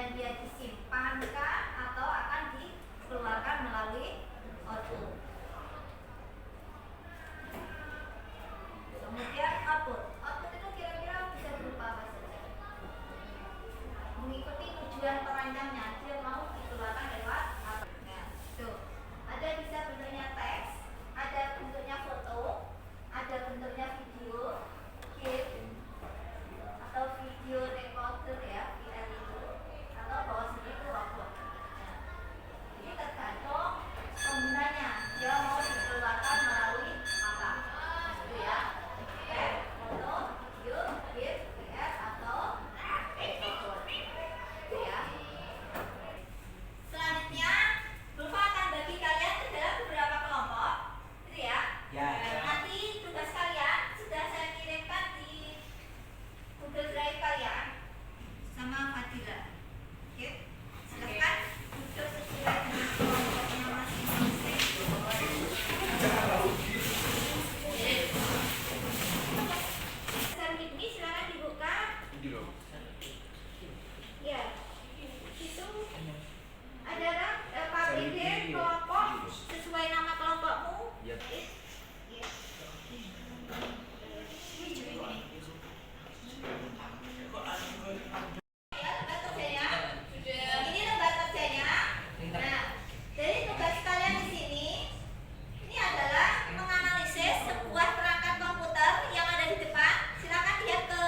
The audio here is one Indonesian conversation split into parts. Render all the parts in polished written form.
kemudian dia disimpankah atau akan dikeluarkan melalui output. Kemudian output itu kira-kira bisa berupa apa saja? Mengikuti tujuan perancangnya, dia mau dikeluarkan lewat apa? Nah, tuh. Ada bisa bentuknya teks, ada bentuknya foto, ada bentuknya video, game, atau video recorder ya, VR itu, atau bawah sini itu robot. Nah, jadi tergantung penggunanya, dia mau dikeluarkan melalui apa, gitu ya. Foto, video, game, VR, atau robot, gitu ya. Selanjutnya, Bapak akan bagi kalian ke dalam beberapa kelompok, gitu ya. Nanti tugas kalian sudah saya kirimkan di Google Drive kalian sama Fadila. Oke, silakan duduk sesuai dengan kelompoknya masing-masing. Ini silakan dibuka. Ya, itu adalah PBD kelompok sesuai nama kelompokmu. Ya. Ini lembar kerjanya. Nah, jadi tugas kalian di sini ini adalah menganalisis sebuah perangkat komputer yang ada di depan. Silakan lihat ke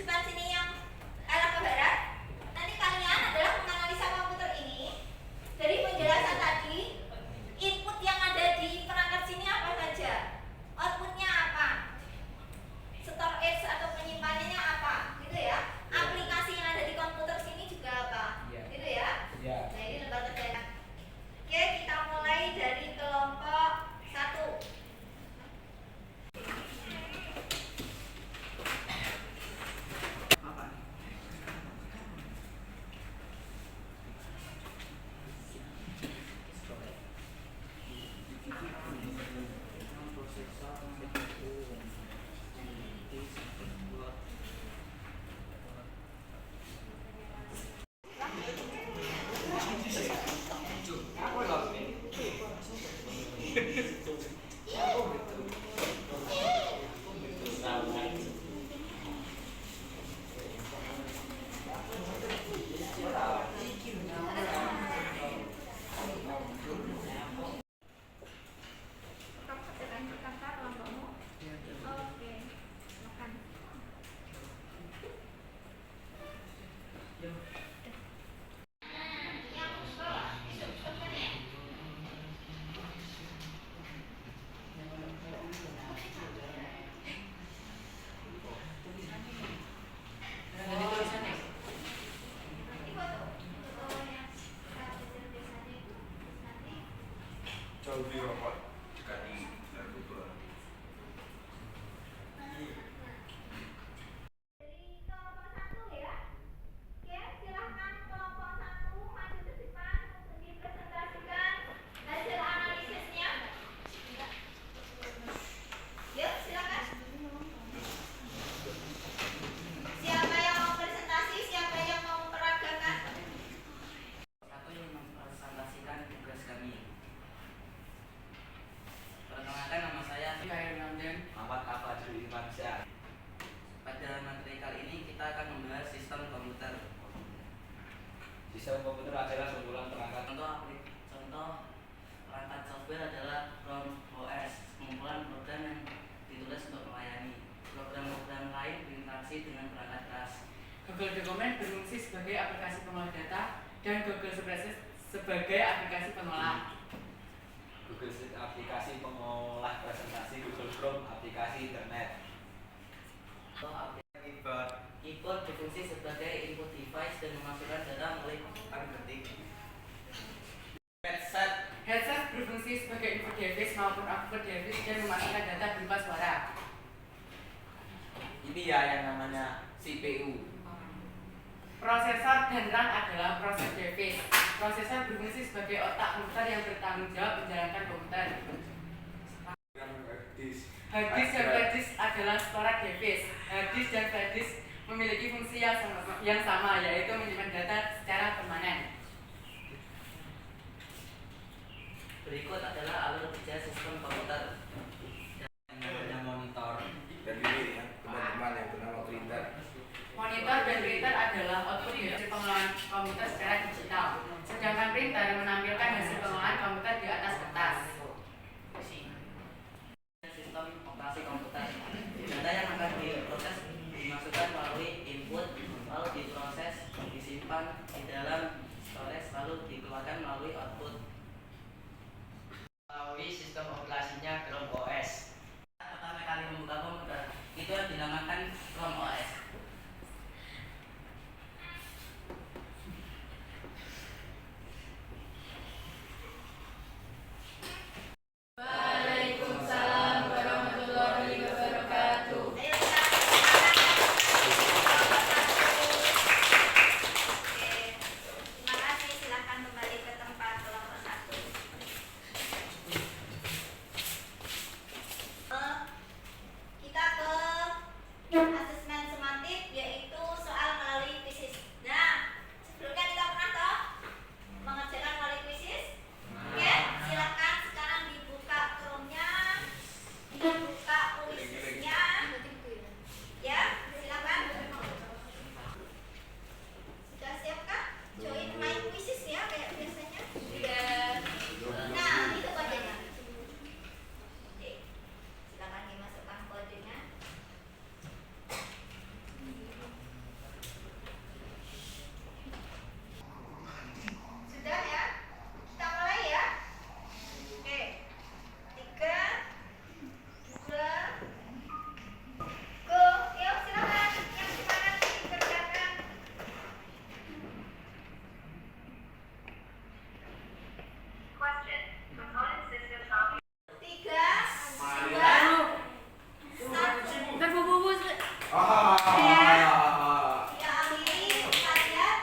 depan sini yang arah ke barat. Nanti kalian adalah menganalisa komputer ini. Dari penjelasan tadi, input yang ada di perangkat sini apa saja? Outputnya apa? Storage atau penyimpanannya apa? Gitu ya. Aplikasi yang ada di komputer sini juga apa? Gitu ya. Nah, ini lembar kerja. Oke, kita mulai dari kelompok 1. Oke, silakan. Jauh di rokok dekat di Narkoba. Dari kelompok 1 ya. Oke, silahkan kelompok 1 maju ke depan untuk dipresentasikan hasil analisisnya. Yuk, silakan. Siapa yang mau presentasi? Siapa yang mau memperagakan? Satu yang mempresentasikan tugas kami. Perkenalkan, nama saya Khairul Namden. Ahmad Afadil Irmansyah. Pada materi kali ini kita akan membahas sistem komputer. Sistem komputer adalah kumpulan perangkat. Contoh perangkat software adalah Chrome OS, kumpulan program yang ditulis untuk melayani. Program-program lain berinteraksi dengan perangkat keras. Google Dokumen berfungsi sebagai aplikasi pengolah data dan Google Spreadsheet sebagai aplikasi pengolah. Google Sheet aplikasi pengolah presentasi, Google Chrome aplikasi internet. Keyboard berfungsi sebagai input device dan memasukkan data melalui kata ketik. Headset berfungsi sebagai input device maupun output device dan memasukkan data berupa suara. Ini ya yang namanya CPU. Prosesor dan RAM adalah proses device. Prosesor berfungsi sebagai otak komputer yang bertanggung jawab menjalankan komputer. Hard disk dan flash disk adalah storage device. Hard disk dan flash disk memiliki fungsi yang sama, yaitu menyimpan data secara komputer secara digital, sedangkan printer menampilkan hasil pengolahan komputer di atas kertas. Sistem operasi komputer. Data yang akan diproses dimasukkan melalui input, lalu diproses, disimpan di dalam storage, lalu dikeluarkan melalui output. Melalui sistem operasinya Chrome OS. Pertama kali membuka komputer itu yang dinamakan Chrome OS. Waalaikumsalam warahmatullahi wabarakatuh. Ayo terima kasih. Silakan kembali ke tempat kelompok 1. Kita ke asesmen semantik, yaitu soal melalui kuisis. Nah, sebelumnya kita pernah toh mengerjakan melalui kuisis? Oke, silakan sekarang dibuka Chrome-nya, dibuka kuisisnya. Ya, silakan. Sudah siapkah? Join my kuisis ya, kayak biasanya. Sudah. Nah, itu kodenya. Oke, silakan dimasukkan kodenya. Sudah ya? Kita mulai ya. Oke. 3, 2, go. Yuk silakan. Yang semangat dikerjakan. 3, 2, 1. Diakhiri. Kita lihat.